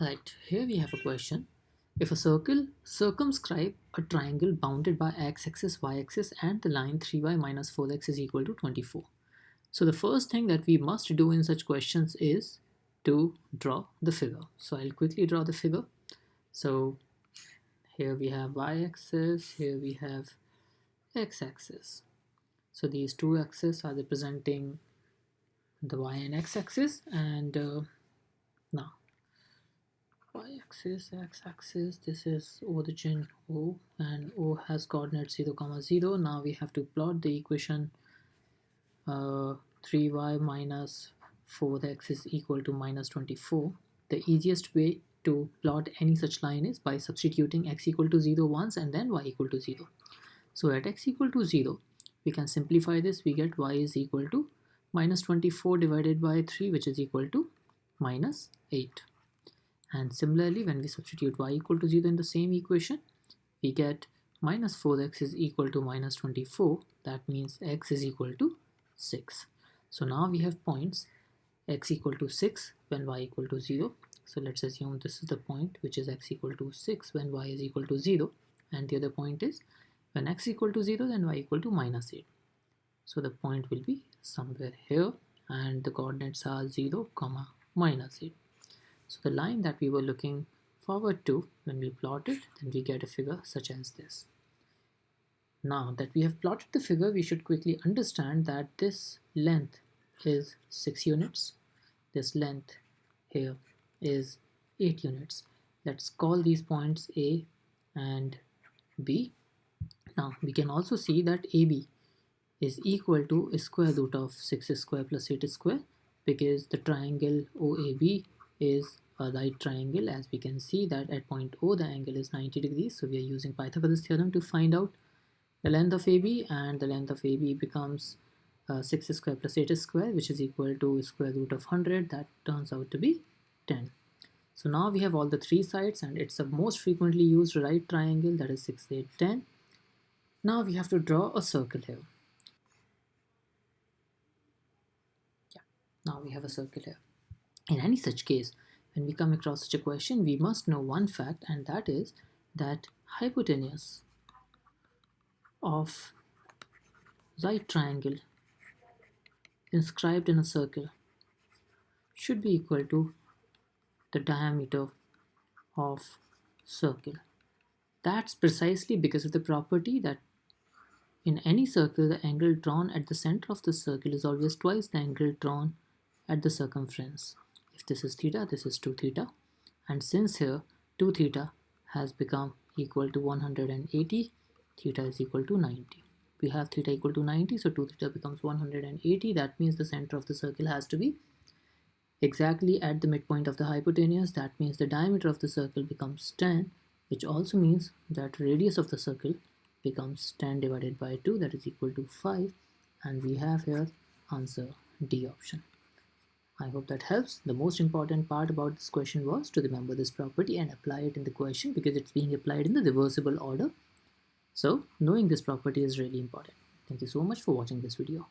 Right, here we have a question. If a circle circumscribe a triangle bounded by x-axis, y-axis and the line 3y minus 4x is equal to 24. So the first thing that we must do in such questions is to draw the figure. So I'll quickly draw the figure. So here we have y-axis, here we have x-axis. So these two axes are representing the y and x-axis, and now y-axis, x-axis, this is origin O, and O has coordinates 0 comma 0. Now we have to plot the equation 3y minus 4x is equal to minus 24. The easiest way to plot any such line is by substituting x equal to 0 once and then y equal to 0. So at x equal to 0, we can simplify this. We get y is equal to minus 24 divided by 3, which is equal to minus 8. And similarly, when we substitute y equal to 0 in the same equation, we get minus 4x is equal to minus 24. That means x is equal to 6. So now we have points x equal to 6 when y equal to 0. So let's assume this is the point which is x equal to 6 when y is equal to 0. And the other point is when x equal to 0 then y equal to minus 8. So the point will be somewhere here and the coordinates are 0 comma minus 8. So the line that we were looking forward to, when we plot it, then we get a figure such as this. Now that we have plotted the figure, we should quickly understand that this length is 6 units. This length here is 8 units. Let's call these points A and B. Now we can also see that AB is equal to square root of 6 square plus 8 square, because the triangle OAB is a right triangle. As we can see that at point O the angle is 90 degrees. So we are using Pythagoras theorem to find out the length of AB, and the length of AB becomes 6 square plus 8 square, which is equal to square root of 100. That turns out to be 10. So now we have all the three sides and it's a most frequently used right triangle, that is 6, 8, 10. Now we have to draw a circle here. Now we have a circle here. In any such case, when we come across such a question, we must know one fact, and that is that hypotenuse of right triangle inscribed in a circle should be equal to the diameter of circle. That's precisely because of the property that in any circle, the angle drawn at the center of the circle is always twice the angle drawn at the circumference. If this is theta, this is 2 theta. And since here 2 theta has become equal to 180, theta is equal to 90. We have theta equal to 90, so 2 theta becomes 180. That means the center of the circle has to be exactly at the midpoint of the hypotenuse. That means the diameter of the circle becomes 10, which also means that radius of the circle becomes 10 divided by 2, that is equal to 5. And we have here answer D option. I hope that helps. The most important part about this question was to remember this property and apply it in the question, because it's being applied in the reversible order. So knowing this property is really important. Thank you so much for watching this video.